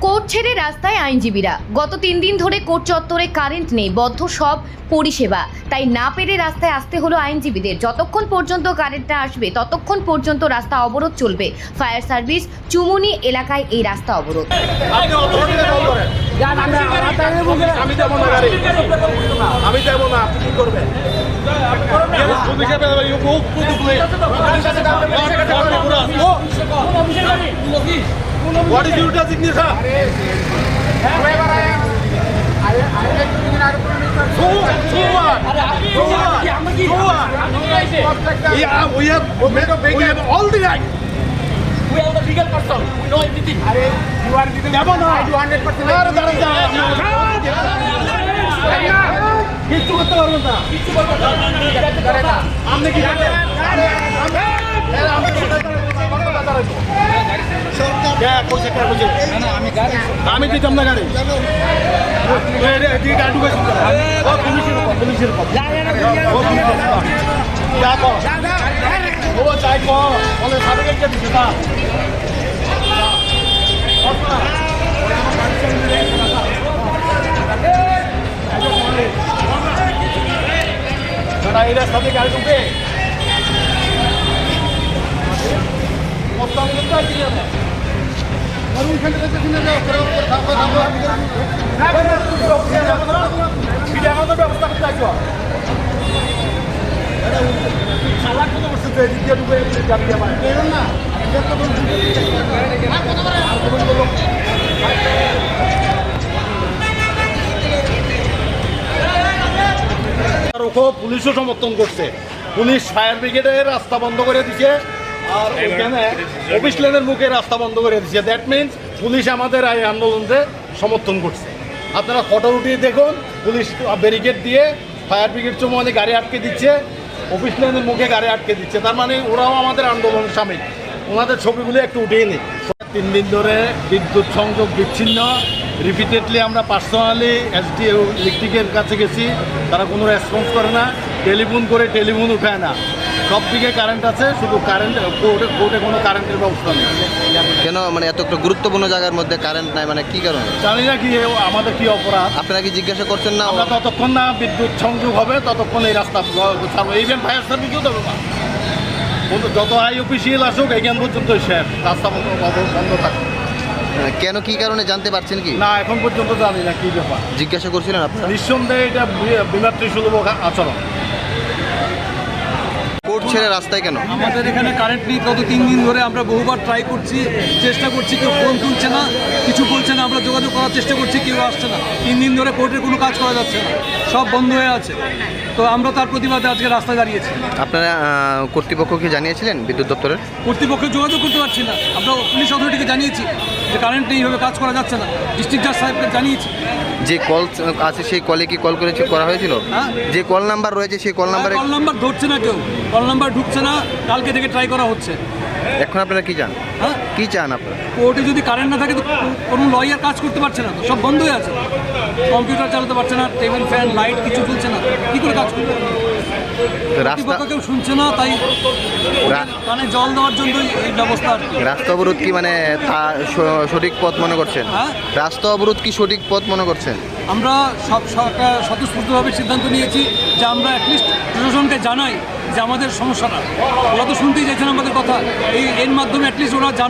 Court ছেড়ে রাস্তায় আইনজীবীরা। গত 3 দিন ধরে কোর্ট চত্বরে কারেন্ট নেই, বদ্ধ সব পরিষেবা। তাই না পেরে রাস্তায় আসতে হলো আইনজীবীদের। যতক্ষণ পর্যন্ত কারেন্ট না আসবে ততক্ষণ পর্যন্ত রাস্তা অবরোধ চলবে। ফায়ার সার্ভিস চুমুনি এলাকায় এই রাস্তা অবরোধ। আমি যাবো না, আপনি কি করবেন? What is your designation? So what? Yeah, we have all the right. We are the legal person. We know everything. You are legal. I do 100%. কিচ্ছু করতে পারবো না। আপনি কি আমি দিতাম না গাড়ি। পুলিশের চাই বলে সার্টিফিকেট দিচ্ছে না এই রাস্তা থেকে গাড়ি ঢুকে ব্যবস্থা করতে আসো পুলিশও সমর্থন করছে। পুলিশ ফায়ার ব্রিগেডের রাস্তা বন্ধ করে দিচ্ছে আর ওইখানে অফিস লেনের মুখে রাস্তা বন্ধ করে দিচ্ছে। দ্যাট মিনস পুলিশ আমাদের এই আন্দোলনকে সমর্থন করছে। আপনারা ফটো উঠিয়ে দেখুন, পুলিশ ব্যারিকেড দিয়ে ফায়ার ব্রিগেড চুমনে গাড়ি আটকে দিচ্ছে, অফিস লেনের মুখে গাড়ি আটকে দিচ্ছে। তার মানে ওরাও আমাদের আন্দোলনের সামিল। ওনাদের ছবিগুলো একটু উঠিয়ে নিই। 3 দিন ধরে বিদ্যুৎ সংযোগ বিচ্ছিন্ন। রিপিটেডলি আমরা পার্সোনালি এসডিও ইলেকট্রিকের কাছে গেছি, তারা কোনো রেসপন্স করে না। টেলিফোন করে টেলিফোন উঠায় না। সব দিকে কারেন্ট আছে, শুধু কারেন্ট কোর্টে কোনো কারেন্টের ব্যবস্থা নেই। কেন মানে এত একটা গুরুত্বপূর্ণ জায়গার মধ্যে কারেন্ট নাই, মানে কি কারণে জানি না কি আমাদের কি অপরাধ। আপনারা কি জিজ্ঞাসা করছেন না? আমরা ততক্ষণ না বিদ্যুৎ সংযোগ হবে ততক্ষণ এই রাস্তা ছাড়বো। ইভেন ফায়ার সার্ভিসও দেবো না। যত আই অফিসিয়াল আসুক এইখান পর্যন্ত শেষ, রাস্তা বন্ধ থাকে। কেন, কি কারণে জানতে পারছেন কি? না, এখন পর্যন্ত জানি না কি ব্যাপার। জিজ্ঞাসা করছিলেন আপনারা? নিঃসন্দেহে এটা বিমাতৃসুলভ আচরণ। কোর্ট ছেড়ে রাস্তায় কেন? আমাদের এখানে কারেন্ট নেই। গত 3 দিন ধরে আমরা বহুবার ট্রাই করছি, চেষ্টা করছি, কেউ ফোন তুলছে না, কিছু বলছে না। আমরা যোগাযোগ করার চেষ্টা করছি, কেউ আসছে না। 3 দিন ধরে কোর্টের কোনো কাজ করা যাচ্ছে না, সব বন্ধ হয়ে আছে। তো আমরা তার প্রতিবাদে আজকে রাস্তায় দাঁড়িয়েছি। আপনারা কর্তৃপক্ষকে জানিয়েছিলেন বিদ্যুৎ দপ্তরের? কর্তৃপক্ষে যোগাযোগ করতে পারছি না। আমরা পুলিশ অথরিটিকে জানিয়েছি যে কারেন্ট নেই, এইভাবে কাজ করা যাচ্ছে না। ডিস্ট্রিক্ট জাজ সাহেবকে জানিয়েছি। যে কল আছে সেই কলে কি কল করা হয়েছিল? হ্যাঁ, যে কল নাম্বার রয়েছে সেই কল নাম্বারে কল নাম্বার ধরছে না কেউ, কল নাম্বার ঢুকছে না। কালকে থেকে ট্রাই করা হচ্ছে। এখন আপনারা কি চান? হ্যাঁ, কি চান আপনারা? কোর্টে যদি কারেন্ট না থাকে তো কোনো লয়ার কাজ করতে পারছে না, তো সব বন্ধ হয়ে আছে। কম্পিউটার চালাতে পারছে না, টেবিল ফ্যান লাইট কিছু চলছে না, কী করে কাজ করবে? রাস্তা কেউ শুনছে না, তাই কানে জল দেওয়ার জন্য এই ব্যবস্থা আর কি। রাস্তা অবরোধ কি মানে সঠিক পথ মনে করছেন? হ্যাঁ, রাস্তা অবরোধ কি সঠিক পথ মনে করছেন? আমরা সব সরকার স্বতঃস্ফূর্তভাবে সিদ্ধান্ত নিয়েছি যে আমরা অ্যাটলিস্ট প্রশাসনকে জানাই যে আমাদের সমস্যাটা। ওরা তো শুনতেই চাইছেন আমাদের কথা। এর মাধ্যমে অ্যাটলিস্ট ওরা